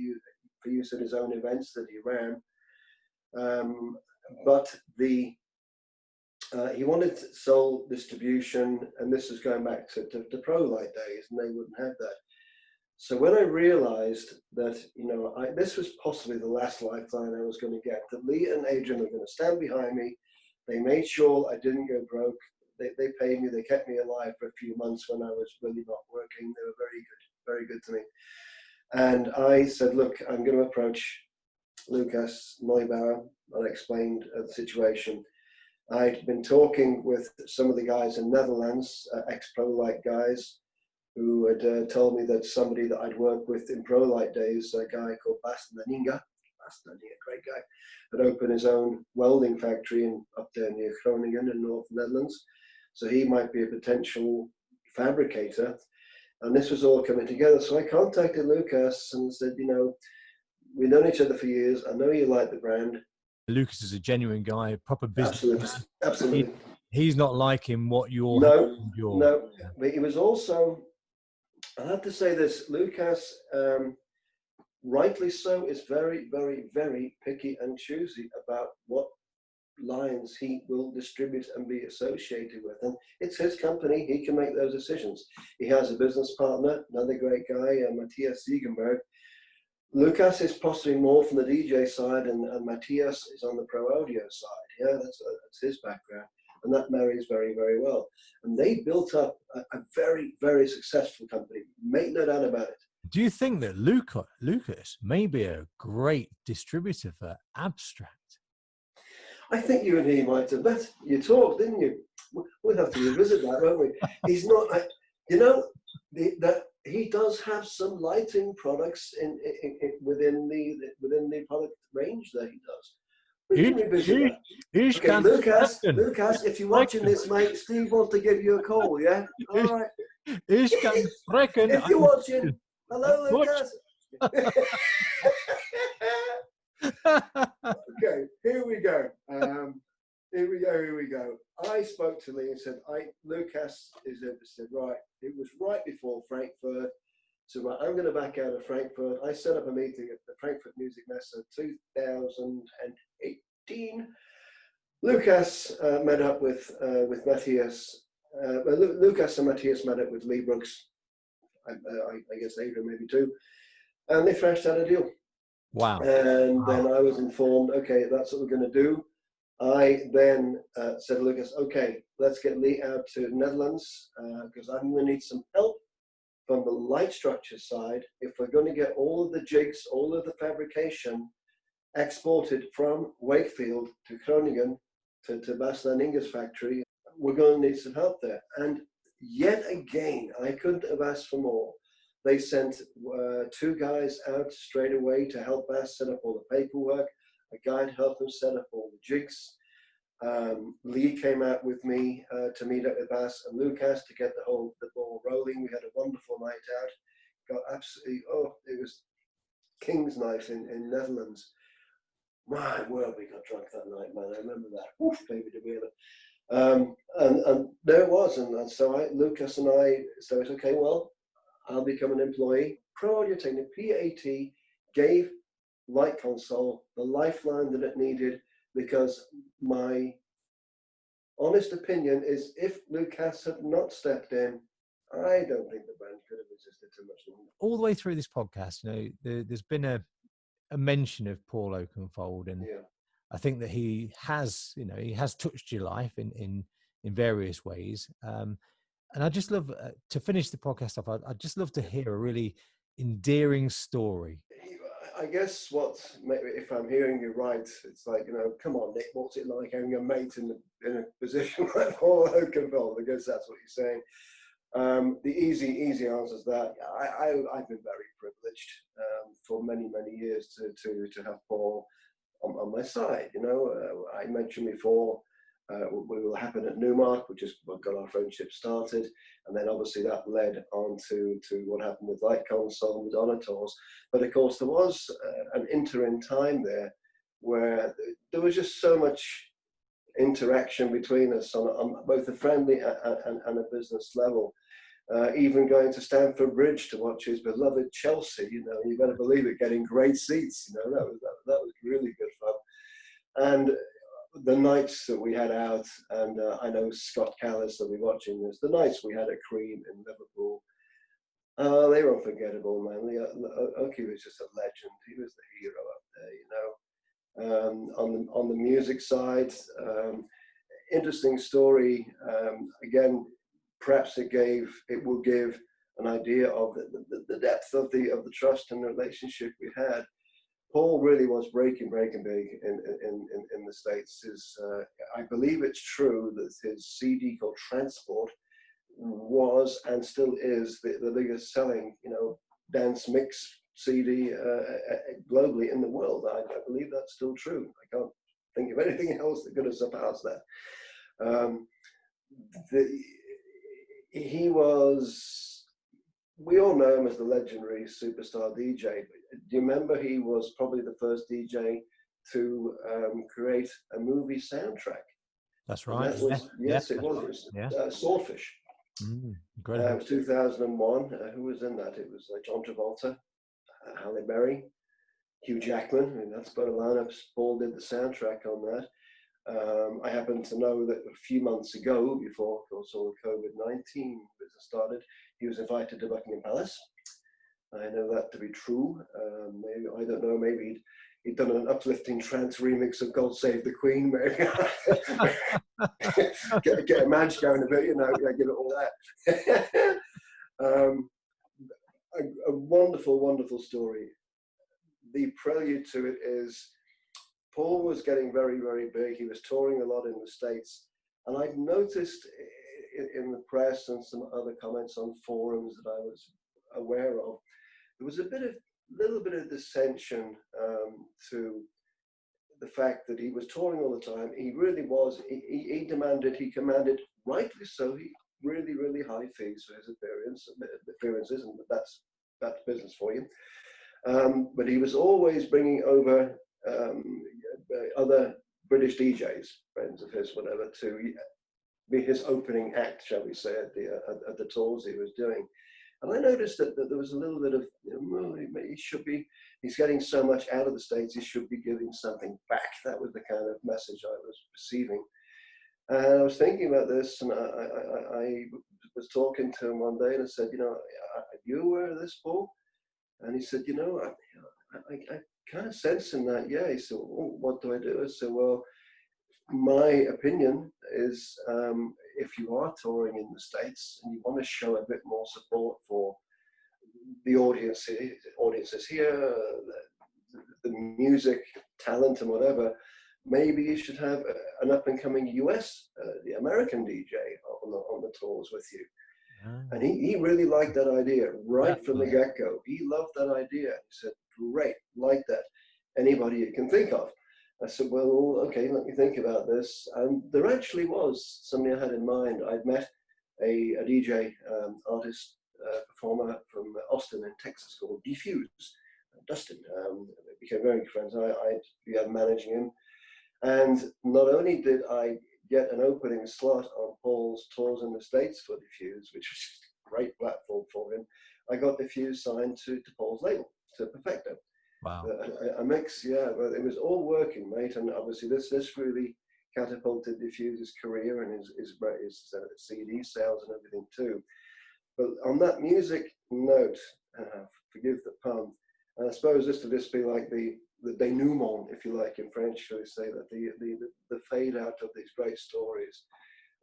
use at his own events that he ran. But he wanted sole distribution, and this was going back to ProLite days, and they wouldn't have that. So when I realized that, this was possibly the last lifeline I was going to get, that Lee and Adrain were going to stand behind me. They made sure I didn't go broke. They paid me. They kept me alive for a few months when I was really not working. They were very good to me. And I said, look, I'm going to approach Lucas Neubauer. I explained the situation. I'd been talking with some of the guys in Netherlands, ex-ProLite guys, who had told me that somebody that I'd worked with in ProLite days, a guy called Bas Naninga, great guy, had opened his own welding factory up there near Groningen in North Netherlands. So he might be a potential fabricator. And this was all coming together. So I contacted Lucas and said, we've known each other for years. I know you like the brand. Lucas is a genuine guy, proper business. Absolutely. He's not liking what you're. No. But he was also, I have to say this, Lucas, rightly so, is very, very, very picky and choosy about what lines he will distribute and be associated with. And it's his company. He can make those decisions. He has a business partner, another great guy, Matthias Siegenberg. Lucas is possibly more from the DJ side, and Matthias is on the pro audio side. Yeah, that's his background, and that marries very, very well. And they built up a very, very successful company. Make no doubt about it. Do you think that Lucas may be a great distributor for Abstract? I think you and he might have met. You talked, didn't you? We'll have to revisit that, won't we? He's not, that he does have some lighting products within the product range that he does. We can revisit that. Okay, Lucas, if you're watching this, mate, Steve wants to give you a call. Yeah, all right. If you're watching, hello, Lucas. Okay, here we go. Here we go. I spoke to Lee and said, Lucas is interested. Right, it was right before Frankfurt. So right, I'm going to back out of Frankfurt. I set up a meeting at the Frankfurt Music Messe 2018. Lucas met up with Matthias. Lucas and Matthias met up with Lee Brooks. I guess Adrain maybe too. And they thrashed out a deal. Wow. And then I was informed, okay, that's what we're going to do. I then said to Lucas, okay, let's get Lee out to the Netherlands because I'm going to need some help from the light structure side. If we're going to get all of the jigs, all of the fabrication exported from Wakefield to Groningen to Bas Naninga's factory, we're going to need some help there. And yet again, I couldn't have asked for more. They sent two guys out straight away to help us set up all the paperwork. A guy to help them set up all the jigs. Lee came out with me to meet up with Bas and Lucas to get the ball rolling. We had a wonderful night out. Got absolutely, it was King's Night in Netherlands. My word, we got drunk that night, man. I remember that. Oof, baby, did we ever. And there it was. And so Lucas and I said, okay, well, I'll become an employee. Pro Audio Technica, PAT, gave LiteConsole the lifeline that it needed, because my honest opinion is if Lucas had not stepped in, I don't think the brand could have existed too much longer. All the way through this podcast, there's been a mention of Paul Oakenfold, and yeah. I think that he has touched your life in various ways. And I just love to finish the podcast off. I'd just love to hear a really endearing story. I guess if I'm hearing you right, it's like, come on, Nick, what's it like having a mate in a position like Paul Oakenfold? I guess that's what you're saying. The easy answer is that I've been very privileged for many years to have Paul on my side. I mentioned before. We will happen at Numark, which is what got our friendship started, and then obviously that led on to what happened with LiteConsole and with Donators. But of course, there was an interim time there where there was just so much interaction between us on both a friendly and a business level. Even going to Stamford Bridge to watch his beloved Chelsea, you know, you better believe it, getting great seats, you know, that was really good fun. And the nights that we had out, and I know Scott Callis will be watching this, the nights we had at Cream in Liverpool, they were unforgettable, man. Oki was just a legend. He was the hero up there, you know. On the music side, interesting story. Again, perhaps it will give an idea of the depth of the trust and the relationship we had. Paul really was breaking big in the States. I believe it's true that his CD called Transport was and still is the biggest selling, you know, dance mix CD globally in the world. I believe that's still true. I can't think of anything else that could have surpassed that. He was, we all know him as the legendary superstar DJ, but do you remember he was probably the first DJ to create a movie soundtrack? That's right. That was, yes, it was. Yeah. Swordfish. It was 2001. Who was in that? It was John Travolta, Halle Berry, Hugh Jackman. I mean, that's quite a lineup. Paul did the soundtrack on that. I happen to know that a few months ago, before of course all the COVID-19 business started, he was invited to Buckingham Palace. I know that to be true. Maybe, I don't know, maybe he'd done an uplifting trance remix of God Save the Queen, maybe. get a match going a bit, you know, give it all that. A wonderful, wonderful story. The prelude to it is Paul was getting very, very big. He was touring a lot in the States. And I'd noticed in the press and some other comments on forums that I was aware of, there was a little bit of dissension to the fact that he was touring all the time. He really was, he commanded, rightly so, really, really high fees for his appearances, and that's business for you. But he was always bringing over other British DJs, friends of his, whatever, to be his opening act, shall we say, at the tours he was doing. And I noticed that there was a little bit of, you know, he's getting so much out of the States, he should be giving something back. That was the kind of message I was receiving. And I was thinking about this, and I was talking to him one day, and I said, you know, are you aware of this, Paul? And he said, you know, I kind of sense in that, yeah. He said, well, what do I do? I said, well, my opinion is if you are touring in the States and you want to show a bit more support for the audiences here, the music, talent and whatever, maybe you should have an up-and-coming US, the American DJ on the tours with you. And he really liked that idea right from the get-go. He loved that idea. He said, great, like that. Anybody you can think of. I said, well, okay, let me think about this. And there actually was somebody I had in mind. I'd met a DJ, artist, performer from Austin in Texas called Diffuse, Dustin. We became very good friends. I'd be managing him. And not only did I get an opening slot on Paul's tours in the States for Diffuse, which was a great platform for him, I got Diffuse signed to Paul's label, to Perfecto. Wow. A mix, yeah, but it was all working, mate. And obviously this really catapulted Diffuse's career and his CD sales and everything too. But on that music note, forgive the pun, and I suppose this will just be like the denouement, if you like, in French, shall we say, that the fade out of these great stories.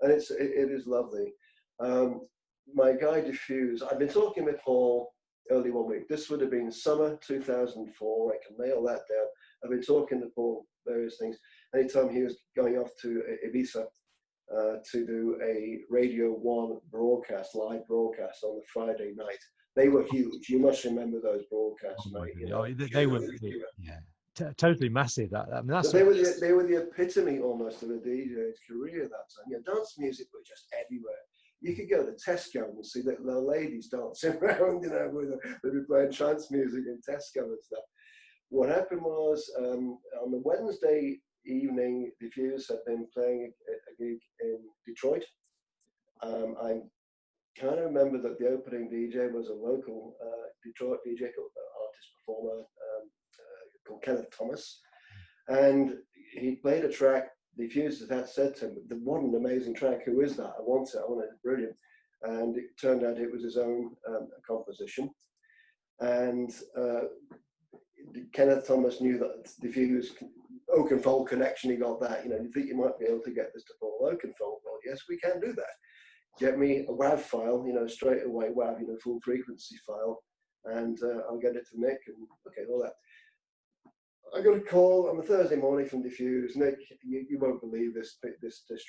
And it is lovely. My guy Diffuse, I've been talking with Paul early one week. This would have been summer 2004. I can nail that down. I've been talking to Paul various things. Anytime he was going off to Ibiza to do a Radio 1 broadcast, live broadcast on the Friday night. They were huge. You must remember those broadcasts, mate. You know, they were, totally massive. I mean, they were the epitome almost of a DJ's career that time. Yeah, dance music was just everywhere. You could go to Tesco and see the ladies dancing around, you know, they'd be playing trance music in Tesco and stuff. What happened was on the Wednesday evening, Diffuse had been playing a gig in Detroit. I kind of remember that the opening DJ was a local Detroit DJ, artist performer called Kenneth Thomas, and he played a track. Diffuse had said to him, "What an amazing track! Who is that? I want it. I want it. Brilliant." And it turned out it was his own composition. And Kenneth Thomas knew that Diffuse Oakenfold connection. He got that. You think you might be able to get this to Paul Oakenfold? Well, yes, we can do that. Get me a WAV file, straight away WAV, full frequency file, and I'll get it to Nick. And okay, all that. I got a call on a Thursday morning from Diffuse. Nick, you won't believe this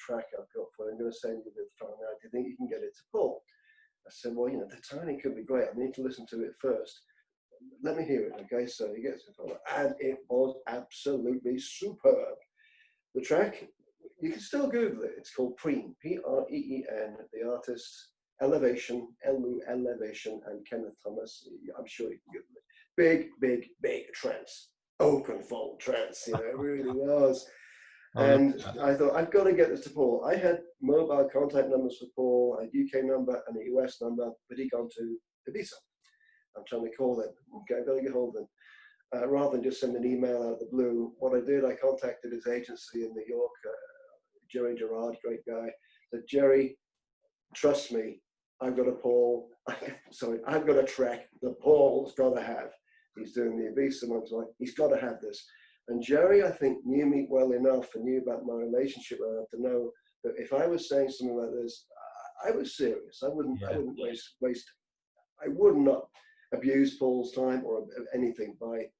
track I've got for you. I'm going to send you the file now. Do you think you can get it to Paul? I said, well, the timing could be great. I need to listen to it first. Let me hear it, okay? So he gets it, and it was absolutely superb. The track, you can still Google it. It's called Preen, P-R-E-E-N. The artist, Elevation, Elevation, and Kenneth Thomas. I'm sure you can Google it. Big trance. Oakenfold trance, it really was. And I thought, I've got to get this to Paul. I had mobile contact numbers for Paul, a UK number and a US number, but he'd gone to Ibiza. I'm trying to call them. Okay, I've got to get hold of them. Rather than just send an email out of the blue, what I did, I contacted his agency in New York, Jerry Gerard, great guy. Said, Jerry, trust me, I've got a track that Paul's got to have. He's doing the Ibiza one tonight. He's got to have this. And Jerry, I think, knew me well enough and knew about my relationship well enough to know that if I was saying something like this, I was serious. I wouldn't waste. I would not abuse Paul's time or anything by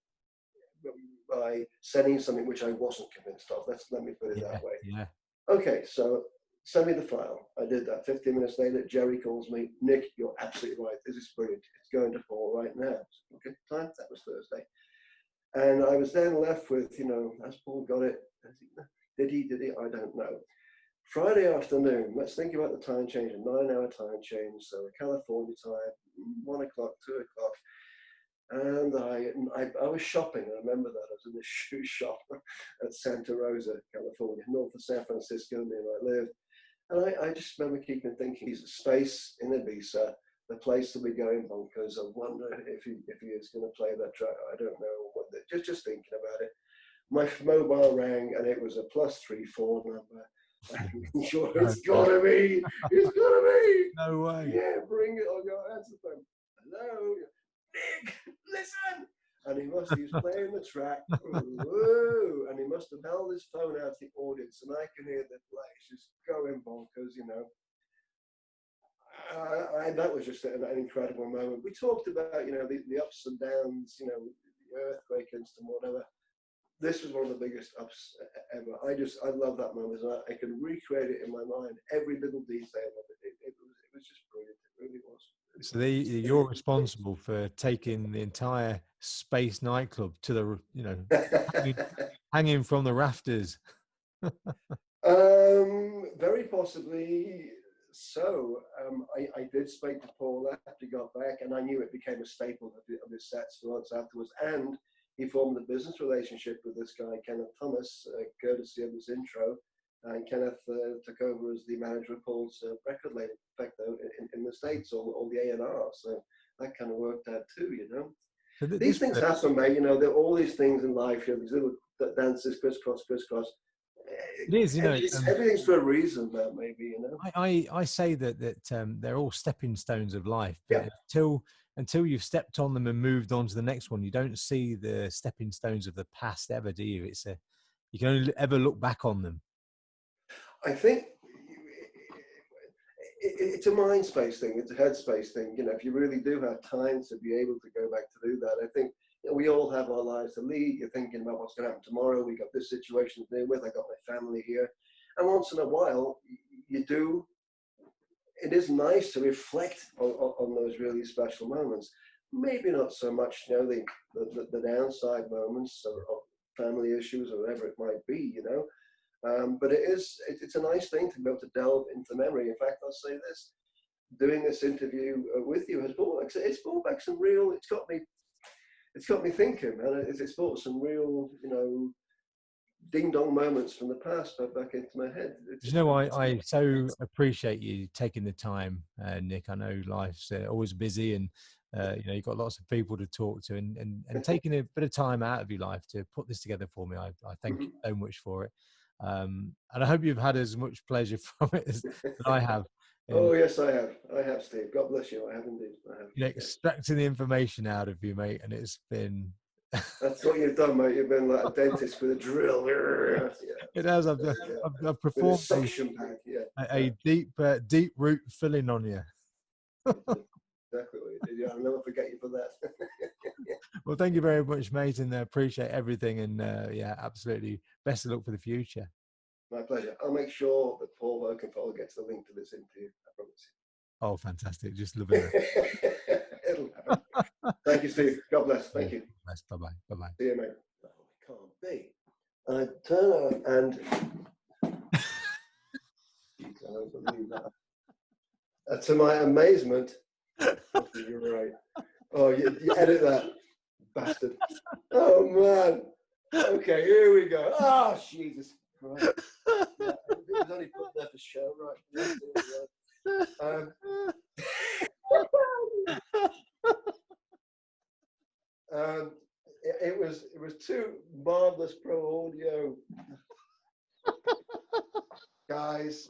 sending something which I wasn't convinced of. Let me put it that way. Yeah. Okay, so send me the file. I did that. 15 minutes later, Jerry calls me. Nick, you're absolutely right. This is brilliant. It's going to Paul right now. Okay, time. That was Thursday. And I was then left with, has Paul got it? Did he? I don't know. Friday afternoon, let's think about the time change, a 9-hour time change. So California time, 1 o'clock, 2 o'clock. And I was shopping. I remember that. I was in the shoe shop at Santa Rosa, California, north of San Francisco, near where I live. And I just remember keeping thinking, he's a space in Ibiza, the place that we go in bonkers. I wonder if he is going to play that track. I don't know. Just thinking about it. My mobile rang and it was a +34 number. I'm sure it's gotta be. It's gotta be. No way. Yeah, bring it. I'll go answer the phone. Hello, Nick. Listen. And he was playing the track. Whoa, and he must have held his phone out to the audience, and I can hear the place just going bonkers. That was just an incredible moment. We talked about the ups and downs, the earthquake incident, whatever. This was one of the biggest ups ever. I love that moment. I can recreate it in my mind, every little detail of it. It was just brilliant. It really was. So you're responsible for taking the entire space nightclub to the, hanging from the rafters. Very possibly so. I did speak to Paul after he got back, and I knew it became a staple of his sets for months afterwards. And he formed a business relationship with this guy, Kenneth Thomas, courtesy of his intro. And Kenneth took over as the manager of Paul's record label, in fact, in the States, or the A&R. So that kind of worked out too, So these things happen, mate. There are all these things in life. These little dances, crisscross. It is, everything's for a reason, maybe. I say that they're all stepping stones of life, but yeah. until you've stepped on them and moved on to the next one, you don't see the stepping stones of the past ever, do you? You can only ever look back on them. I think it's a mind space thing. It's a headspace thing. If you really do have time to be able to go back to do that, I think we all have our lives to lead. You're thinking about what's going to happen tomorrow. We got this situation to deal with. I got my family here, and once in a while, you do. It is nice to reflect on those really special moments. Maybe not so much, the downside moments or family issues or whatever it might be, but it's a nice thing to be able to delve into memory. In fact, I'll say this: doing this interview with you has brought back some real. It's got me thinking, and it's brought some real, ding dong moments from the past back into my head. You know, I so appreciate you taking the time, Nick. I know life's always busy, and you know, you've got lots of people to talk to, and taking a bit of time out of your life to put this together for me. I thank you so much for it, and I hope you've had as much pleasure from it as that I have. Oh yes, I have, Steve. God bless you. I have indeed. I have. You know, extracting the information out of you, mate, and it's been. That's what you've done, mate. You've been like a dentist with a drill. Yeah. It has. I've performed with a suction pad. Yeah. A deep root filling on you. Exactly what you did. Yeah, I'll never forget you for that. Well, thank you very much, mate, and appreciate everything. And yeah, absolutely. Best of luck for the future. My pleasure. I'll make sure that Paul Oakenfold gets the link to this into you. I promise you. Oh, fantastic. Just loving it. It'll happen. Thank you, Steve. God bless. Thank you. Bye-bye. Bye-bye. See you, mate. No, it can't be. I turn on and... I don't believe that. To my amazement... You're right. Oh, you edit that, bastard. Oh, man. Okay, here we go. Oh, Jesus Christ. Yeah, it was only put there for show, right? It was two marvelous pro audio guys